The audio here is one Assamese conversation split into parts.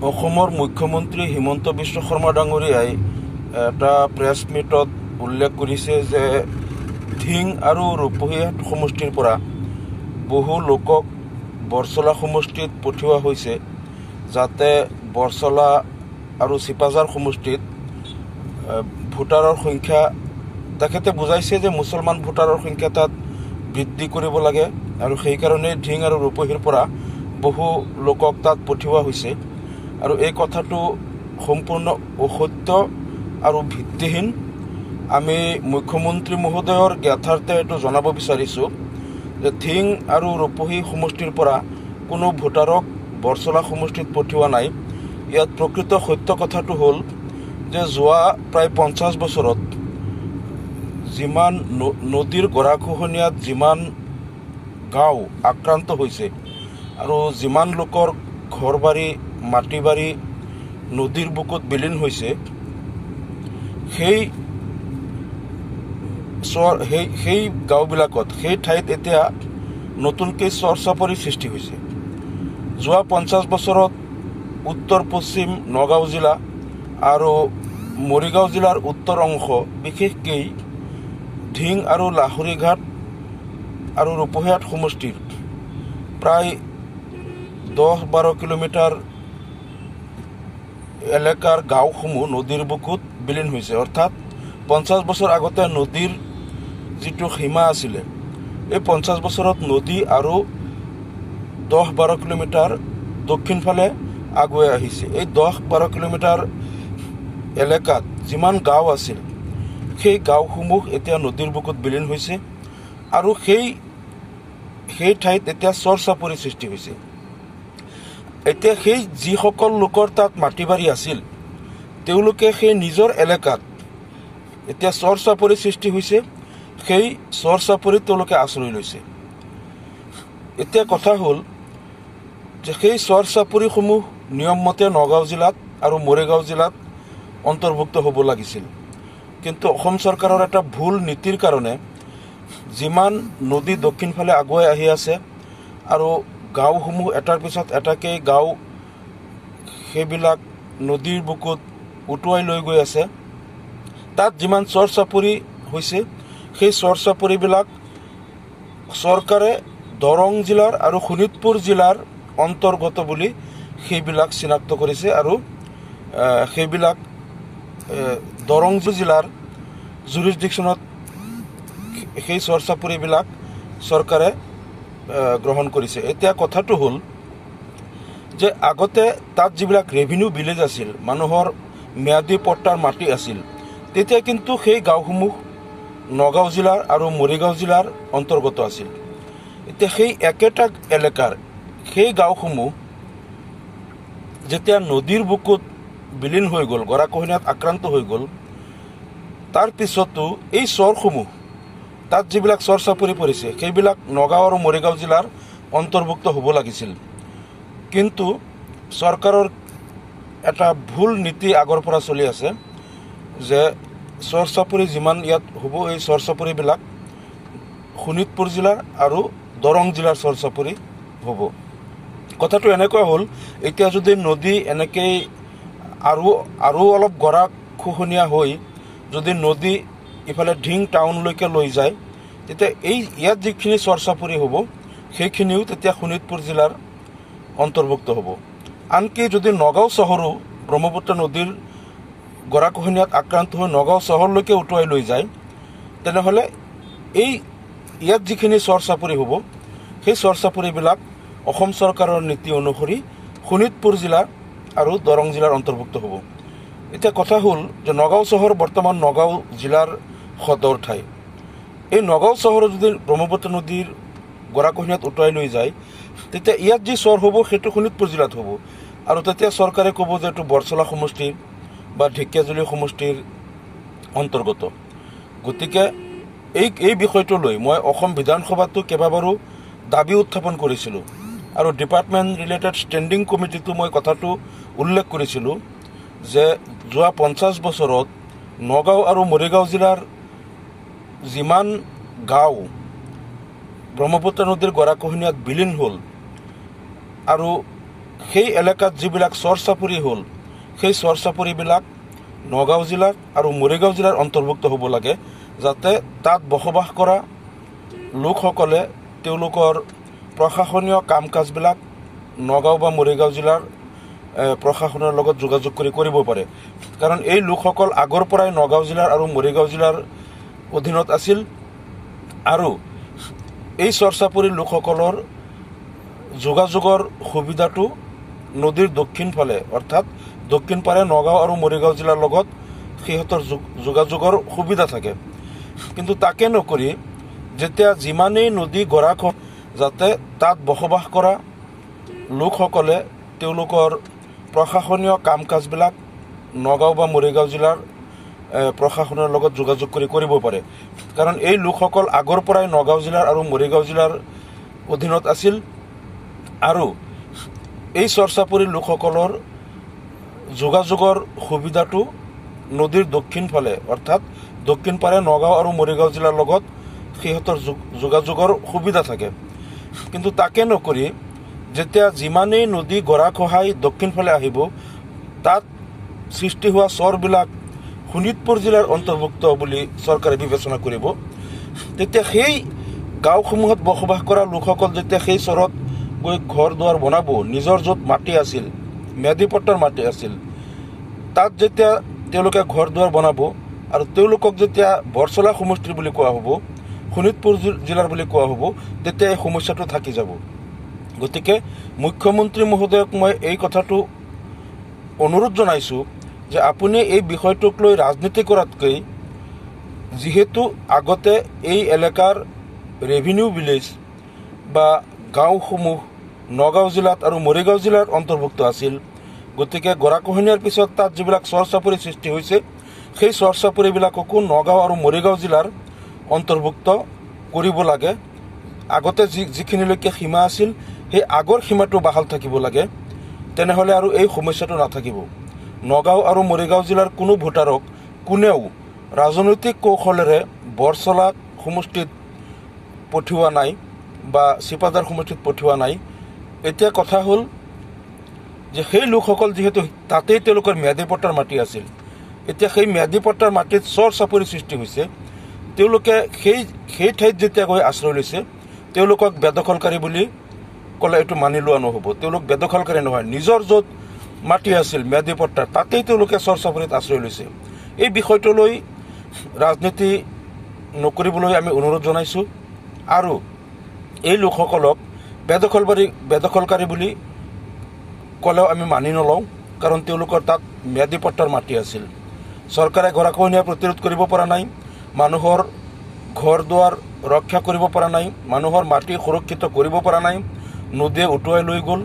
অসমৰ মুখ্যমন্ত্ৰী হিমন্ত বিশ্ব শৰ্মা ডাঙৰীয়াই এটা প্ৰেছ মিটত উল্লেখ কৰিছে যে ধিং আৰু ৰূপহীহাট সমষ্টিৰ পৰা বহু লোকক বৰছলা সমষ্টিত পঠিওৱা হৈছে, যাতে বৰছলা আৰু চিপাঝাৰ সমষ্টিত ভোটাৰৰ সংখ্যা, তেখেতে বুজাইছে যে মুছলমান ভোটাৰৰ সংখ্যা তাত বৃদ্ধি কৰিব লাগে আৰু সেইকাৰণে ধিং আৰু ৰূপহীৰ পৰা বহু লোকক তাত পঠিওৱা হৈছে। আৰু এই কথাটো সম্পূৰ্ণ অসত্য আৰু ভিত্তিহীন। আমি মুখ্যমন্ত্ৰী মহোদয়ৰ জ্ঞাতাৰ্থে এইটো জনাব বিচাৰিছোঁ যে ধিং আৰু ৰূপহী সমষ্টিৰ পৰা কোনো ভোটাৰক বৰছলা সমষ্টিত পঠিওৱা নাই। ইয়াত প্ৰকৃত সত্য কথাটো হ'ল যে যোৱা প্ৰায় 50 বছৰত যিমান নদীৰ গৰাখহনীয়াত যিমান গাঁও আক্ৰান্ত হৈছে আৰু যিমান লোকৰ ঘৰ বাৰী মাটি বাৰী নদীৰ বুকুত বিলীন হৈছে, সেই গাঁওবিলাকত, সেই ঠাইত এতিয়া নতুনকৈ চৰ চাপৰিৰ সৃষ্টি হৈছে। যোৱা 50 বছৰত উত্তৰ পশ্চিম নগাঁও জিলা আৰু মৰিগাঁও জিলাৰ উত্তৰ অংশ, বিশেষকৈ ধিং আৰু লাহৰীঘাট আৰু ৰূপহীহাট সমষ্টিৰ প্ৰায় 10-12 কিলোমিটাৰ এলেকাৰ গাঁওসমূহ নদীৰ বুকুত বিলীন হৈছে। অৰ্থাৎ 50 বছৰ আগতে নদীৰ যিটো সীমা আছিলে, এই 50 বছৰত নদী আৰু 10-12 কিলোমিটাৰ দক্ষিণ ফালে আগুৱাই আহিছে। এই 10-12 কিলোমিটাৰ এলেকাত যিমান গাঁও আছিল, সেই গাঁওসমূহ এতিয়া নদীৰ বুকুত বিলীন হৈছে আৰু সেই ঠাইত এতিয়া চৰ চাপৰিৰ সৃষ্টি হৈছে। এতিয়া সেই যিসকল লোকৰ তাত মাটি বাৰী আছিল, তেওঁলোকে সেই নিজৰ এলেকাত এতিয়া চৰ চাপৰিৰ সৃষ্টি হৈছে, সেই চৰ চাপৰিত তেওঁলোকে আশ্ৰয় লৈছে। এতিয়া কথা হ'ল যে সেই চৰ চাপৰিসমূহ নিয়মমতে নগাঁও জিলাত আৰু মৰিগাঁও জিলাত অন্তৰ্ভুক্ত হ'ব লাগিছিল, কিন্তু অসম চৰকাৰৰ এটা ভুল নীতিৰ কাৰণে যিমান নদী দক্ষিণ ফালে আগুৱাই আহি আছে আৰু গাঁওসমূহ এটাৰ পিছত এটাকৈ গাঁও সেইবিলাক নদীৰ বুকুত উটুৱাই লৈ গৈ আছে, তাত যিমান চৰ চাপৰি হৈছে, সেই চৰ চাপৰিবিলাক চৰকাৰে দৰং জিলাৰ আৰু শোণিতপুৰ জিলাৰ অন্তৰ্গত বুলি সেইবিলাক চিনাক্ত কৰিছে আৰু সেইবিলাক দৰং জিলাৰ জুৰিছডিকশ্যনত সেই চৰ চাপৰিবিলাক চৰকাৰে গ্ৰহণ কৰিছে। এতিয়া কথাটো হ'ল যে আগতে তাত যিবিলাক ৰেভিনিউ ভিলেজ আছিল, মানুহৰ ম্যাদী পট্টাৰ মাটি আছিল, তেতিয়া কিন্তু সেই গাঁওসমূহ নগাঁও জিলাৰ আৰু মৰিগাঁও জিলাৰ অন্তৰ্গত আছিল। এতিয়া সেই একেটা এলেকাৰ সেই গাঁওসমূহ যেতিয়া নদীৰ বুকুত বিলীন হৈ গ'ল, গৰাখহনীয়াত আক্ৰান্ত হৈ গ'ল, তাৰ পিছতো এই চৰসমূহ, তাত যিবিলাক চৰ চাপৰি পৰিছে, সেইবিলাক নগাঁও আৰু মৰিগাঁও জিলাৰ অন্তৰ্ভুক্ত হ'ব লাগিছিল। কিন্তু চৰকাৰৰ এটা ভুল নীতি আগৰ পৰা চলি আছে যে চৰ চাপৰি যিমান ইয়াত হ'ব, এই চৰ চাপৰিবিলাক শোণিতপুৰ জিলাৰ আৰু দৰং জিলাৰ চৰ চাপৰি হ'ব। কথাটো এনেকুৱা হ'ল, এতিয়া যদি নদী এনেকৈ আৰু অলপ গৰাখহনীয়া হৈ যদি নদী ইফালে ধিং টাউনলৈকে লৈ যায়, তেতিয়া ইয়াত যিখিনি চৰ চাপৰি হ'ব, সেইখিনিও তেতিয়া শোণিতপুৰ জিলাৰ অন্তৰ্ভুক্ত হ'ব। আনকি যদি নগাঁও চহৰো ব্ৰহ্মপুত্ৰ নদীৰ গৰাখহনীয়াত আক্ৰান্ত হৈ নগাঁও চহৰলৈকে উটুৱাই লৈ যায়, তেনেহ'লে ইয়াত যিখিনি চৰ চাপৰি হ'ব, সেই চৰ চাপৰিবিলাক অসম চৰকাৰৰ নীতি অনুসৰি শোণিতপুৰ জিলা আৰু দৰং জিলাৰ অন্তৰ্ভুক্ত হ'ব। এতিয়া কথা হ'ল যে নগাঁও চহৰ বৰ্তমান নগাঁও জিলাৰ সদৰ ঠাই। এই নগাঁও চহৰত যদি ব্ৰহ্মপুত্ৰ নদীৰ গৰাখহনীয়াত উটুৱাই লৈ যায়, তেতিয়া ইয়াত যি চৰ হ'ব সেইটো শোণিতপুৰ জিলাত হ'ব আৰু তেতিয়া চৰকাৰে ক'ব যে এইটো বৰছলা সমষ্টিৰ বা ঢেকীয়াজুলি সমষ্টিৰ অন্তৰ্গত। গতিকে এই বিষয়টো লৈ মই অসম বিধানসভাতো কেইবাবাৰো দাবী উত্থাপন কৰিছিলোঁ আৰু ডিপাৰ্টমেণ্ট ৰিলেটেড ষ্টেণ্ডিং কমিটিটো মই কথাটো উল্লেখ কৰিছিলোঁ যে যোৱা 50 বছৰত নগাঁও আৰু মৰিগাঁও জিলাৰ যিমান গাঁও ব্ৰহ্মপুত্ৰ নদীৰ গৰাখহনীয়াত বিলীন হ'ল আৰু সেই এলেকাত যিবিলাক চৰ চাপৰি হ'ল সেই চৰ চাপৰিবিলাক নগাঁও জিলাৰ আৰু মৰিগাঁও জিলাৰ অন্তৰ্ভুক্ত হ'ব লাগে, যাতে তাত বসবাস কৰা লোকসকলে তেওঁলোকৰ প্ৰশাসনীয় কাম কাজবিলাক নগাঁও বা মৰিগাঁও জিলাৰ প্ৰশাসনৰ লগত যোগাযোগ কৰি কৰিব পাৰে। কাৰণ এই লোকসকল আগৰ পৰাই নগাঁও জিলাৰ আৰু মৰিগাঁও জিলাৰ অধীনত আছিল আৰু এই চৰ চাপৰিৰ লোকসকলৰ যোগাযোগৰ সুবিধাটো নদীৰ দক্ষিণ ফালে অৰ্থাৎ দক্ষিণ পাৰে নগাঁও আৰু মৰিগাঁও জিলাৰ লগত সিহঁতৰ যোগাযোগৰ সুবিধা থাকে। কিন্তু তাকে নকৰি যেতিয়া যিমানেই নদী গৰাখহ যাতে তাত বসবাস কৰা লোকসকলে তেওঁলোকৰ প্ৰশাসনীয় কাম কাজবিলাক নগাঁও বা মৰিগাঁও জিলাৰ প্ৰশাসনৰ লগত যোগাযোগ কৰি কৰিব পাৰে। কাৰণ এই লোকসকল আগৰ পৰাই নগাঁও জিলাৰ আৰু মৰিগাঁও জিলাৰ অধীনত আছিল আৰু এই চৰ চাপৰিৰ লোকসকলৰ যোগাযোগৰ সুবিধাটো নদীৰ দক্ষিণ ফালে অৰ্থাৎ দক্ষিণ পাৰে নগাঁও আৰু মৰিগাঁও জিলাৰ লগত সিহঁতৰ যোগাযোগৰ সুবিধা থাকে। কিন্তু তাকে নকৰি যেতিয়া যিমানেই নদী গৰাখহাই দক্ষিণ ফালে আহিব তাত সৃষ্টি হোৱা চৰবিলাক শোণিতপুৰ জিলাৰ অন্তৰ্ভুক্ত বুলি চৰকাৰে বিবেচনা কৰিব, তেতিয়া সেই গাঁওসমূহত বসবাস কৰা লোকসকল যেতিয়া সেই চৰত গৈ ঘৰ দুৱাৰ বনাব, নিজৰ য'ত মাটি আছিল ম্যাদী পট্টাৰ মাটি আছিল তাত যেতিয়া তেওঁলোকে ঘৰ দুৱাৰ বনাব আৰু তেওঁলোকক যেতিয়া বৰচলা সমষ্টি বুলি কোৱা হ'ব, শোণিতপুৰ জিলাৰ বুলি কোৱা হ'ব, তেতিয়া এই সমস্যাটো থাকি যাব। গতিকে মুখ্যমন্ত্ৰী মহোদয়ক মই এই কথাটো অনুৰোধ জনাইছোঁ যে আপুনি এই বিষয়টোক লৈ ৰাজনীতি কৰাতকৈ যিহেতু আগতে এই এলেকাৰ ৰেভিনিউ ভিলেজ বা গাঁওসমূহ নগাঁও জিলাত আৰু মৰিগাঁও জিলাৰ অন্তৰ্ভুক্ত আছিল, গতিকে গৰাখহনীয়াৰ পিছত তাত যিবিলাক চৰ চাপৰি সৃষ্টি হৈছে সেই চৰ চাপৰিবিলাককো নগাঁও আৰু মৰিগাঁও জিলাৰ অন্তৰ্ভুক্ত কৰিব লাগে। আগতে যিখিনিলৈকে সীমা আছিল সেই আগৰ সীমাটো বাহাল থাকিব লাগে, তেনেহ'লে আৰু এই সমস্যাটো নাথাকিব। নগাঁও আৰু মৰিগাঁও জিলাৰ কোনো ভোটাৰক কোনেও ৰাজনৈতিক কৌশলেৰে বৰচলা সমষ্টিত পঠিওৱা নাই বা চিপাঝাৰ সমষ্টিত পঠিওৱা নাই। এতিয়া কথা হ'ল যে সেই লোকসকল যিহেতু তাতেই তেওঁলোকৰ ম্যাদী পট্টাৰ মাটি আছিল, এতিয়া সেই ম্যাদী পট্টাৰ মাটিত চৰ চাপৰি সৃষ্টি হৈছে, তেওঁলোকে সেই ঠাইত যেতিয়া গৈ আশ্ৰয় লৈছে তেওঁলোকক বেদখলকাৰী বুলি ক'লে এইটো মানি লোৱা নহ'ব। তেওঁলোক বেদখলকাৰী নহয়, নিজৰ য'ত মাটি আছিল ম্যাদী পট্টাৰ তাতেই তেওঁলোকে চৰ চাপৰিত আশ্ৰয় লৈছে। এই বিষয়টোলৈ ৰাজনীতি নকৰিবলৈ আমি অনুৰোধ জনাইছোঁ আৰু এই লোকসকলক বেদখলকাৰী বুলি ক'লেও আমি মানি নলওঁ, কাৰণ তেওঁলোকৰ তাত ম্যাদী পট্টাৰ মাটি আছিল। চৰকাৰে গৰাখহনীয়া প্ৰতিৰোধ কৰিব পৰা নাই, মানুহৰ ঘৰ দুৱাৰ ৰক্ষা কৰিব পৰা নাই, মানুহৰ মাটি সুৰক্ষিত কৰিব পৰা নাই, নদীয়ে উটুৱাই লৈ গ'ল।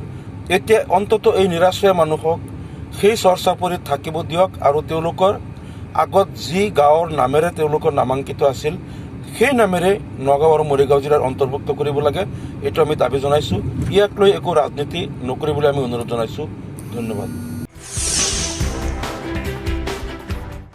এতিয়া অন্ততঃ এই নিৰাশ্ৰয় মানুহক সেই চৰ চাপৰিত থাকিব দিয়ক আৰু তেওঁলোকৰ আগত যি গাঁৱৰ নামেৰে তেওঁলোকৰ নামাংকিত আছিল সেই নামেৰে নগাঁও আৰু মৰিগাঁও জিলাৰ অন্তৰ্ভুক্ত কৰিব লাগে, এইটো আমি দাবী জনাইছোঁ। ইয়াক লৈ একো ৰাজনীতি নকৰিবলৈ আমি অনুৰোধ জনাইছোঁ। ধন্যবাদ।